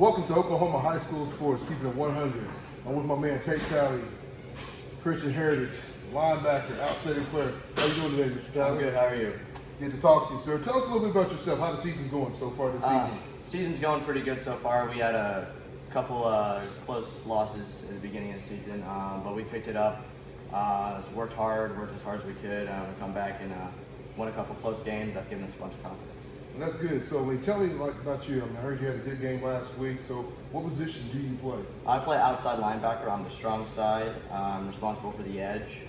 Welcome to Oklahoma High School Sports, keeping it 100. I'm with my man Tate Tally, Christian Heritage, linebacker, outstanding player. How you doing today, Mr. Tally? I'm good. How are you? Good to talk to you, sir. Tell us a little bit about yourself. How the season's going so far this season? Season's going pretty good so far. We had a couple close losses at the beginning of the season, but we picked it up. Worked as hard as we could. We come back and won a couple close games. That's given us a bunch of confidence. Well, that's good. So, tell me about you. I heard you had a good game last week. So, what position do you play? I play outside linebacker on the strong side. I'm responsible for the edge.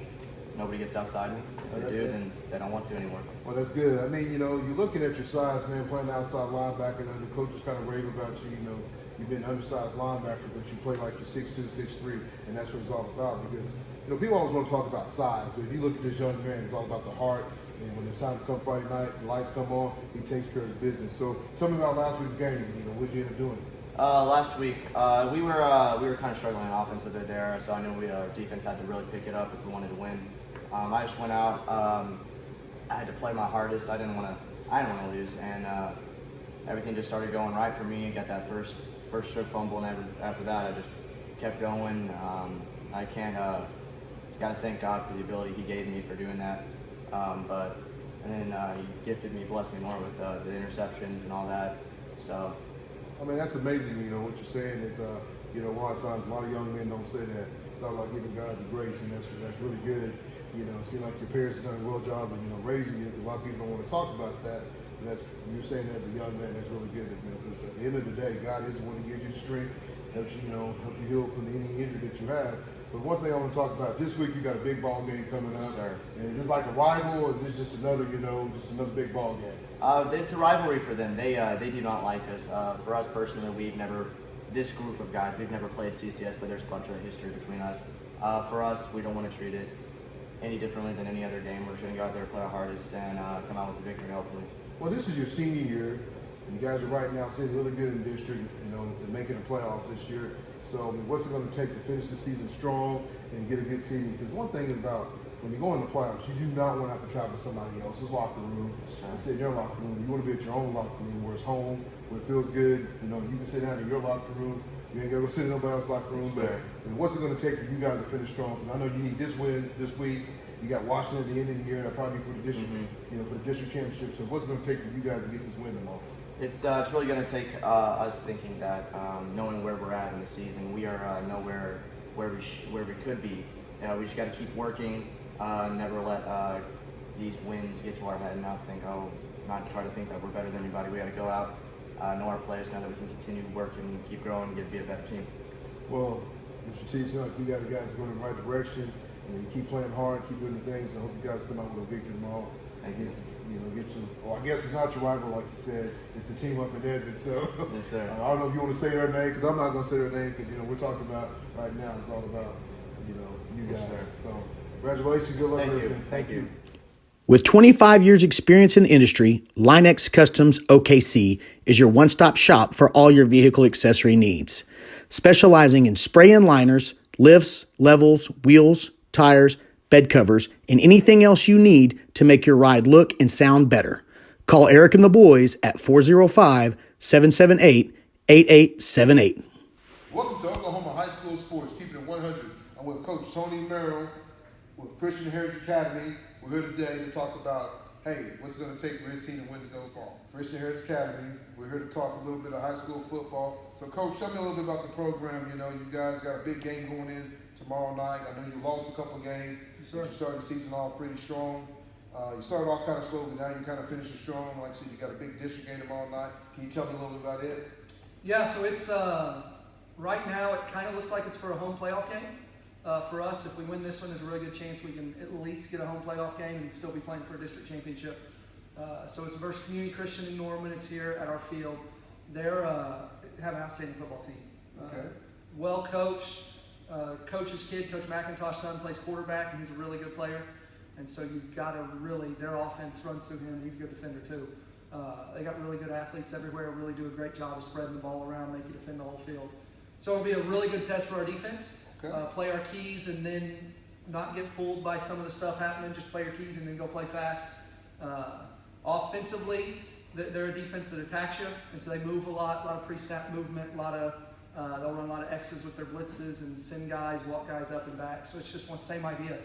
Nobody gets outside me. If they do, then they don't want to anymore. Well, that's good. I mean, you're looking at your size, man, playing outside linebacker, and the coaches kind of rave about you. You've been an undersized linebacker, but you play like you're 6'2", 6'3", and that's what it's all about. Because, people always want to talk about size, but if you look at this young man, it's all about the heart. And when it's time to come Friday night, the lights come on, he takes care of his business. So tell me about last week's game. What did you end up doing? Last week, we were kind of struggling on offense a bit there, so I knew our defense had to really pick it up if we wanted to win. I just went out. I had to play my hardest. I didn't want to lose, and everything just started going right for me. I got that first strip fumble, and after that, I just kept going. I can't. Got to thank God for the ability He gave me for doing that. And then He gifted me, blessed me more with the interceptions and all that. So, I mean, that's amazing. What you're saying is, a lot of times a lot of young men don't say that. It's all about giving God the grace, and that's really good. It seems like your parents have done a real job of raising you. A lot of people don't want to talk about that. And you're saying as a young man, that's really good. Because at the end of the day, God is the one who gives you the strength, helps you, help you heal from any injury that you have. But one thing I want to talk about, this week you got a big ball game coming up. Yes, sir. And is this like a rival, or is this just another, just another big ball game? It's a rivalry for them. They do not like us. For us personally, this group of guys, we've never played CCS, but there's a bunch of history between us. For us, we don't want to treat it any differently than any other game. We're just going to go out there, play our hardest, and come out with the victory, hopefully. Well, this is your senior year. You guys are right now sitting really good in the district, and making the playoffs this year. So, what's it going to take to finish the season strong and get a good season? Because one thing is about when you go in the playoffs, you do not want to have to travel to somebody else's locker room and sit in your locker room. You want to be at your own locker room where it's home, where it feels good. You can sit down in your locker room. You ain't got to go sit in nobody else's locker room. But what's it going to take for you guys to finish strong? Because I know you need this win this week. You got Washington at the end of the year, and probably for the district, for the district championship. So, what's it going to take for you guys to get this win tomorrow? It's really going to take us thinking that, knowing where we're at in the season, we are nowhere where we could be. We just got to keep working, never let these wins get to our head, and not try to think that we're better than anybody. We got to go out, know our place, know that we can continue to work and keep growing and be a better team. Well, Mr. T, sounds like you got the guys going in the right direction. You keep playing hard, keep doing the things. I hope you guys come out with a victory tomorrow. Thank you. Get you. Well, I guess it's not your rival, like you said. It's a team up in Edmond. So yes, sir. I don't know if you want to say their name, because I'm not going to say their name, because we're talking about right now. It's all about you guys. Yes, so congratulations, good luck. Thank you. With 25 years experience in the industry, Linex Customs OKC is your one-stop shop for all your vehicle accessory needs. Specializing in spray and liners, lifts, levels, wheels, tires, bed covers, and anything else you need to make your ride look and sound better. Call Eric and the boys at 405-778-8878. Welcome to Oklahoma High School Sports, keeping it 100. I'm with Coach Tony Merrell with Christian Heritage Academy. We're here today to talk about, what's it going to take for his team to win the gold ball. Christian Heritage Academy, we're here to talk a little bit of high school football. So, Coach, tell me a little bit about the program. You guys got a big game going in tomorrow night. I know you lost a couple games. You started the season off pretty strong. You started off kind of slow, but now you kind of finishing strong. Like I said, you got a big district game tomorrow night. Can you tell me a little bit about it? Yeah, so it's right now it kind of looks like it's for a home playoff game. For us, if we win this one, there's a really good chance we can at least get a home playoff game and still be playing for a district championship. So it's versus Community Christian in Norman. It's here at our field. They're have an outstanding football team. Well coached. Coach's kid, Coach McIntosh's son, plays quarterback, and he's a really good player. And so you've got to their offense runs through him. He's a good defender too. They got really good athletes everywhere, really do a great job of spreading the ball around, make you defend the whole field. So it'll be a really good test for our defense. Play our keys and then not get fooled by some of the stuff happening. Just play your keys and then go play fast. Offensively, they're a defense that attacks you, and so they move a lot of pre-snap movement, they'll run a lot of X's with their blitzes and send guys, walk guys up and back. So it's just one same idea.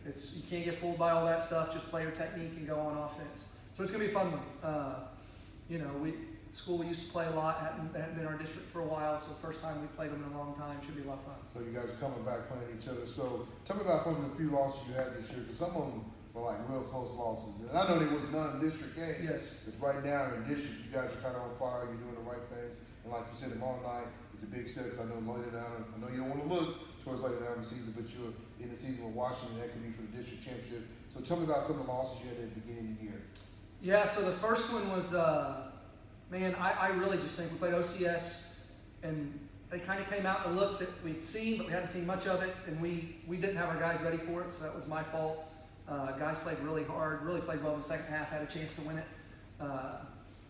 You can't get fooled by all that stuff. Just play your technique and go on offense. So it's gonna be a fun one. School we used to play a lot, hadn't been our district for a while, so first time we played them in a long time. Should be a lot of fun. So you guys are coming back playing each other. So tell me about some of the few losses you had this year, because some of them were like real close losses. And I know there was none district games. Yes. But right now in district, you guys are kind of on fire. You're doing the right things. And like you said, tomorrow night is a big set. I know later down. I know you don't want to look towards later down in the season, but you're in the season with Washington. That could be for the district championship. So tell me about some of the losses you had at the beginning of the year. Yeah. So the first one was. I really just think we played OCS, and they kind of came out in a look that we'd seen, but we hadn't seen much of it, and we didn't have our guys ready for it, so that was my fault. Guys played really hard, really played well in the second half, had a chance to win it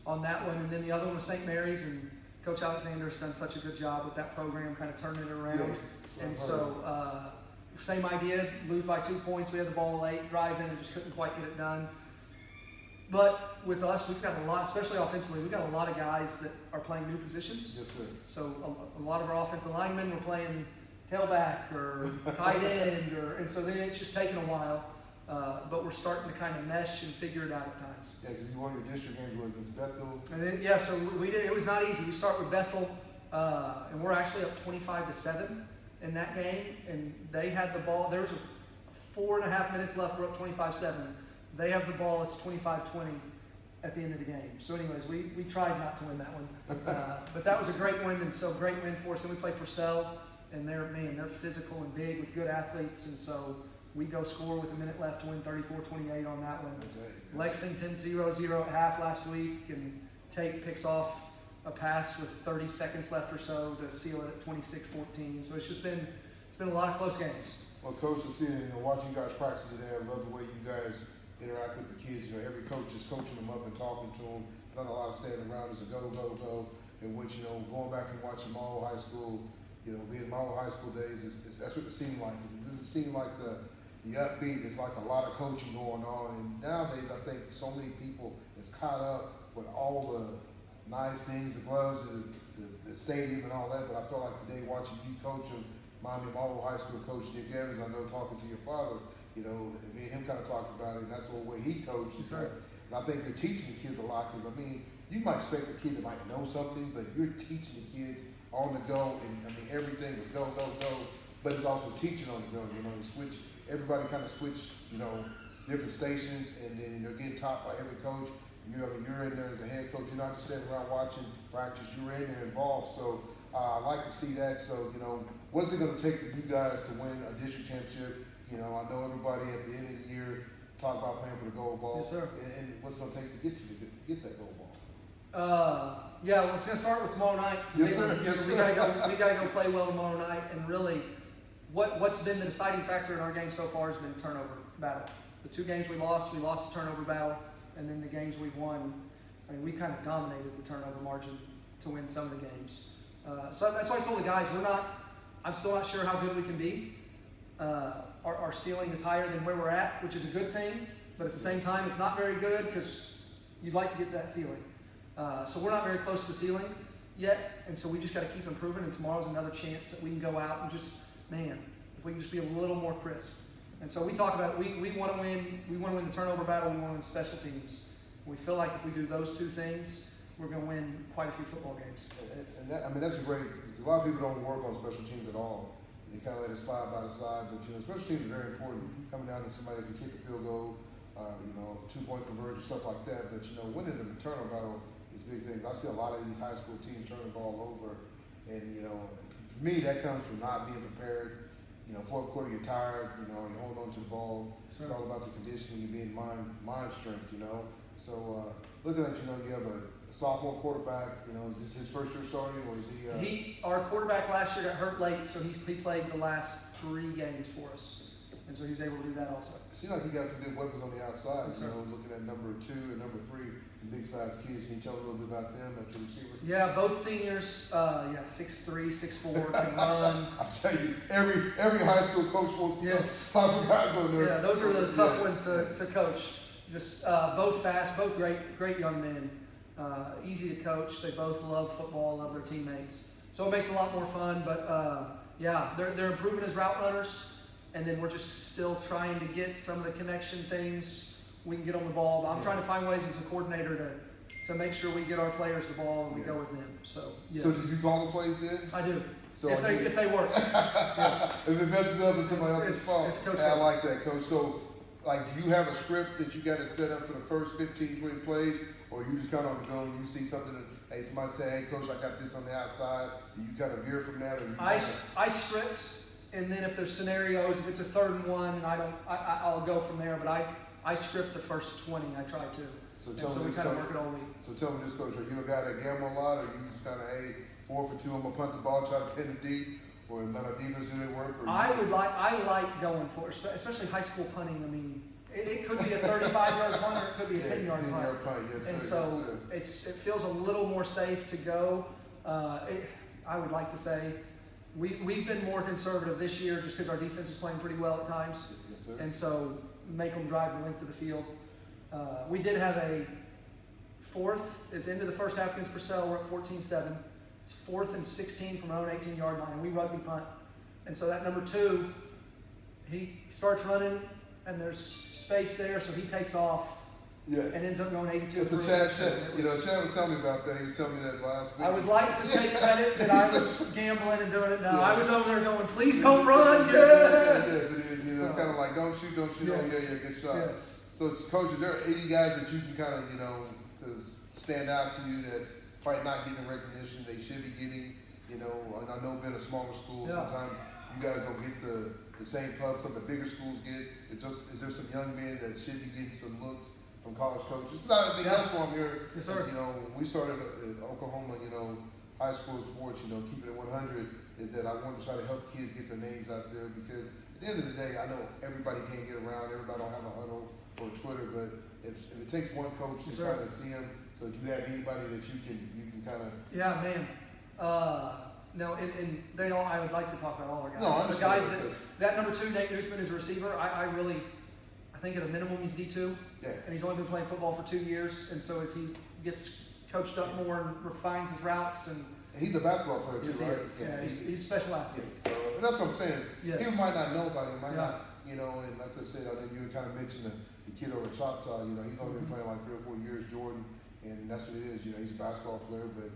on that one. And then the other one was St. Mary's, and Coach Alexander has done such a good job with that program, kind of turning it around. Yeah, and so, same idea, lose by 2 points. We had the ball late, drive in, and just couldn't quite get it done. But with us, we've got a lot, especially offensively, we've got a lot of guys that are playing new positions. Yes, sir. So a lot of our offensive linemen were playing tailback or tight end, and so then it's just taken a while. But we're starting to kind of mesh and figure it out at times. Yeah, because you won your district games against Bethel. And then, so we did. It was not easy. We start with Bethel, and we're actually up 25-7 in that game. And they had the ball. There was 4.5 minutes left. We're up 25-7. They have the ball. It's 25-20 at the end of the game. So, anyways, we tried not to win that one, but that was a great win, and so great win for us. And we played Purcell, and they're physical and big with good athletes, and so we go score with a minute left to win 34-28 on that one. Lexington 0-0 at half last week, and Tate picks off a pass with 30 seconds left or so to seal it at 26-14. So it's been a lot of close games. Well, Coach, watching you guys practice today, I love the way you guys interact with the kids. Every coach is coaching them up and talking to them. It's not a lot of standing around. It's a go, go, go. In which, going back and watching Marlow High School, being Marlow High School days, that's what it seemed like. It doesn't seem like the upbeat. It's like a lot of coaching going on. And nowadays, I think so many people is caught up with all the nice things, the gloves, the stadium and all that. But I feel like today watching you coach them, Miami Marlow High School coach Dick Evans, I know talking to your father, me and him kind of talked about it, and that's the way he coaches. Right. And I think you're teaching the kids a lot, because you might expect a kid that might know something, but you're teaching the kids on the go, and everything was go, go, go, but it's also teaching on the go. You switch, everybody kind of switch, different stations, and then you're getting taught by every coach. You're in there as a head coach. You're not just standing around watching practice. You're in there involved. So I like to see that. So what's it going to take for you guys to win a district championship? I know everybody at the end of the year talk about playing for the gold ball. Yes, sir. And what's it going to take to get that gold ball? Well, it's going to start with tomorrow night. Yes, sir. Yes, so sir. We gotta go play well tomorrow night. And really, what's been the deciding factor in our game so far has been turnover battle. The 2 games we lost the turnover battle, and then the games we've won, we kind of dominated the turnover margin to win some of the games. So that's why I told the guys, I'm still not sure how good we can be. Our ceiling is higher than where we're at, which is a good thing, but at the same time, it's not very good, because you'd like to get to that ceiling. So we're not very close to the ceiling yet, and so we just got to keep improving, and tomorrow's another chance that we can go out and just, if we can just be a little more crisp. And so we talk about it. We want to win. We want to win the turnover battle. We want to win special teams. We feel like if we do those 2 things, we're going to win quite a few football games. And that's great, because a lot of people don't work on special teams at all. They kind of let it slide by the side, but special teams are very important. Coming down to somebody that can kick a field goal, 2-point conversion, stuff like that. But winning the turnover battle is big things. I see a lot of these high school teams turn the ball over, and to me that comes from not being prepared. Fourth quarter you're tired. You hold on to the ball. It's all about the conditioning, you being mind strength. So looking at you have a sophomore quarterback. Is this his first year starting, or is he? Our quarterback last year got hurt late, so he played the last 3 games for us, and so he was able to do that also. It seems like he got some good weapons on the outside. Yes, looking at number 2 and number 3, some big sized kids. Can you tell a little bit about them at the receiver? Yeah, both seniors. 6'3", 6'4", can run. I tell you, every high school coach wants yes. type of guys on there. Yeah, those are the tough ones to coach. Just both fast, both great young men. easy to coach. They both love football, love their teammates. So it makes it a lot more fun. But yeah, they're improving as route runners, and then we're just still trying to get some of the connection things we can get on the ball. But I'm trying to find ways as a coordinator to make sure we get our players the ball and we go with them. So yes. So did you call the plays then? I do. So if they work. Yes. If it messes up, it's somebody else's fault. It's Coach I like that, Coach. So, like, do you have a script that you got to set up for the first 15, 20 plays, or you just kind of on the go and you see something that, hey, somebody say, hey, Coach, I got this on the outside. Do you kind of veer from that? Or you I script, and then if there's scenarios, if it's a 3rd and 1, and I'll go from there. But I script the first 20. I try to. So we kind of work it all week. So tell me this, Coach, are you a guy that gamble a lot, or you just kind of, hey, 4 for 2, I'm gonna punt the ball, try to pin it deep, or let our defense do their work? Or I like going for it, especially high school punting. I mean, it could be a 35-yard punt, or it could be a 10-yard punt. Yes, and sir, so yes, it feels a little more safe to go. I would like to say we've been more conservative this year just because our defense is playing pretty well at times. yes, sir. And so make them drive the length of the field. We did have a 4th, it's into the first half against Merrell, we're at 14-7. It's 4th and 16 from our own 18-yard line, and we rugby punt. And so that number 2, he starts running, and there's space there, so he takes off Yes. and ends up going 82. It's a Chad said. You know, Chad was telling me about that. He was telling me that last week. I would like to take credit that I was gambling and doing it. No, I was over there going, please don't run, yes! Yes, it is. You know, it's kind of like, don't shoot, Yes. oh, yeah, good shot. Yes. So, Coach, is there 80 guys that you can kind of, you know, stand out to you that's probably not getting recognition they should be getting? You know, and I know being a smaller school, sometimes you guys don't get the same pubs that the bigger schools get. Is there some young men that should be getting some looks from college coaches? It's not a big deal for them here. Yes, sir. You know, when we started at Oklahoma, you know, high school sports, you know, keeping it 100 is that I wanted to try to help kids get their names out there, because at the end of the day, I know everybody can't get around, everybody don't have a huddle or Twitter, but if it takes one coach to kind of see them, so do you have anybody that you can kind of? Yeah, man. No, and they all. I would like to talk about all our guys. No, I the understand. guys that number 2, Nate Newthman, is a receiver. I think at a minimum he's D2. Yeah. And he's only been playing football for 2 years, and so as he gets coached up more and refines his routes, and He's a basketball player too, yes, he right? is. Yeah, he's a special athlete. Yeah, so and that's what I'm saying. Yes. People might not know about him, might Yeah. not, you know, and like I said, I think you kind of mentioned the kid over at Choctaw, you know, he's only been playing like 3 or 4 years, Jordan, and that's what it is, you know, he's a basketball player, but,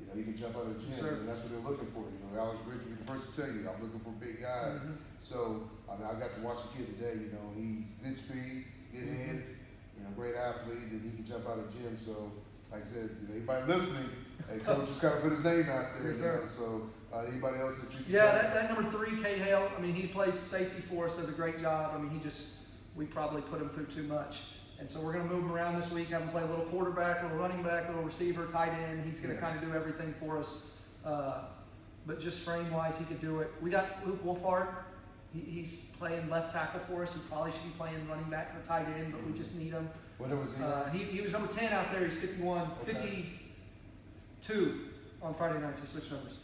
you know, he can jump out of the gym, Sure. and that's what they're looking for, you know. Alex Bridge will be the first to tell you, I'm looking for big guys. So, I mean, I got to watch the kid today, you know, he's good speed, good hands, you know, great athlete, and he can jump out of the gym, so, like I said, you know, anybody listening, hey, Coach just kind of put his name out there, Yes, you know, so, anybody else that you can That number 3, Cade Hale. I mean, he plays safety for us, does a great job. I mean, we probably put him through too much. And so we're going to move him around this week, have him play a little quarterback, a little running back, a little receiver, tight end. He's going to kind of do everything for us. But just frame-wise, he could do it. We got Luke Wolfhard. He's playing left tackle for us. He probably should be playing running back or tight end, but we just need him. What was he? He was number 10 out there. He's 51, Okay. 52 on Friday nights. He switched numbers.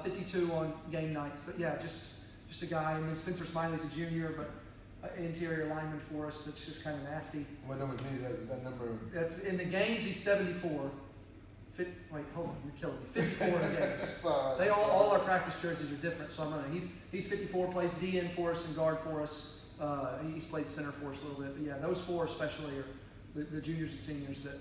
52 on game nights. But yeah, just a guy. And then Spencer Smiley's a junior, but interior lineman for us. That's just kind of nasty. What number is that number? That's in the games. He's 74. Wait, hold on, you're killing me. 54 in the games. All our practice jerseys are different, so I'm running. He's 54, plays DN for us and guard for us. He's played center for us a little bit, but yeah, those 4 especially are the juniors and seniors that.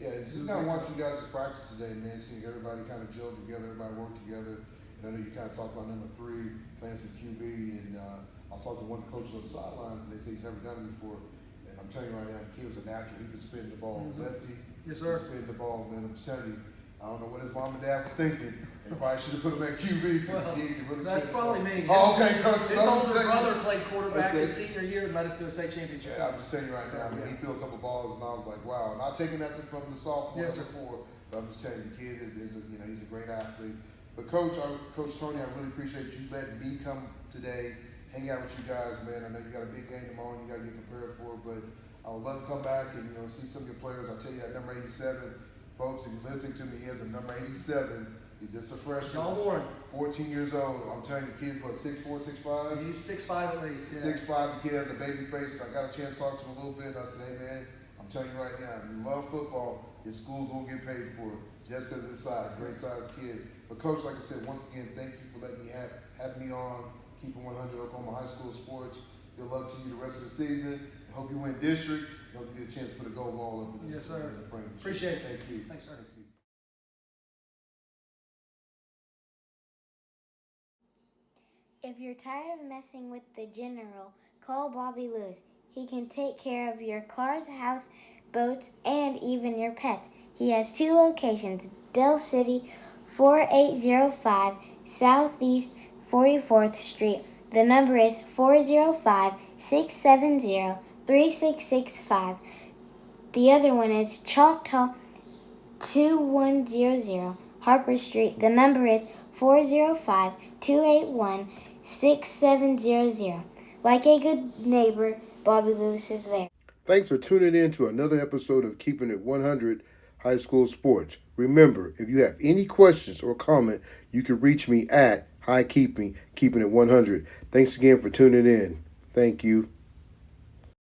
Yeah, just kind of watching you guys' practice today, man. Seeing everybody kind of gel together, everybody work together. And I know you kind of talked about number 3, playing some QB, and I was talking to one of the coaches on the sidelines, and they say he's never done it before. And I'm telling you right now, the kid was a natural. He could spin the ball lefty. Yes, sir. He could spin the ball, man. I'm telling you, I don't know what his mom and dad was thinking. They probably should have put him at QB. Well, really that's probably me. Oh, okay, Coach. His older brother played quarterback his senior year and led us to a state championship. Yeah, I'm just telling you right now, I mean, he threw a couple balls, and I was like, wow. Not taking nothing from the sophomore Yes, sir. before, but I'm just telling you, the kid is he's a great athlete. But Coach Tony, I really appreciate you letting me come today, hang out with you guys, man. I know you got a big game tomorrow, and you got to get prepared for it, but I would love to come back and see some of your players. I'll tell you that number 87, folks. If you're listening to me, he has a number 87. He's just a freshman. John Warren. 14 years old. I'm telling you, the kid's what, 6'4", 6'5"? He's 6'5" at least. Yeah. 6'5", the kid has a baby face. I got a chance to talk to him a little bit, and I said, hey, man, I'm telling you right now, if you love football, His schools won't get paid for it just because of his size, great size kid. But Coach, like I said, once again, thank you for letting me have me on Keeping 100 Oklahoma High School Sports. Good luck to you the rest of the season. I hope you win district. I hope you get a chance to put a gold ball up in Yes, sir. in the frame. Appreciate it. Thank you. Thanks, sir. Thank you. If you're tired of messing with the general, call Bobby Lewis. He can take care of your cars, house, boats, and even your pets. He has 2 locations, Dell City, 4805 Southeast 44th Street. The number is 405-670-3665. The other one is Choctaw 2100 Harper Street. The number is 405-281-6700. Like a good neighbor, Bobby Lewis is there. Thanks for tuning in to another episode of Keeping It 100 High School Sports. Remember, if you have any questions or comment, you can reach me at Keeping It 100. Thanks again for tuning in. Thank you.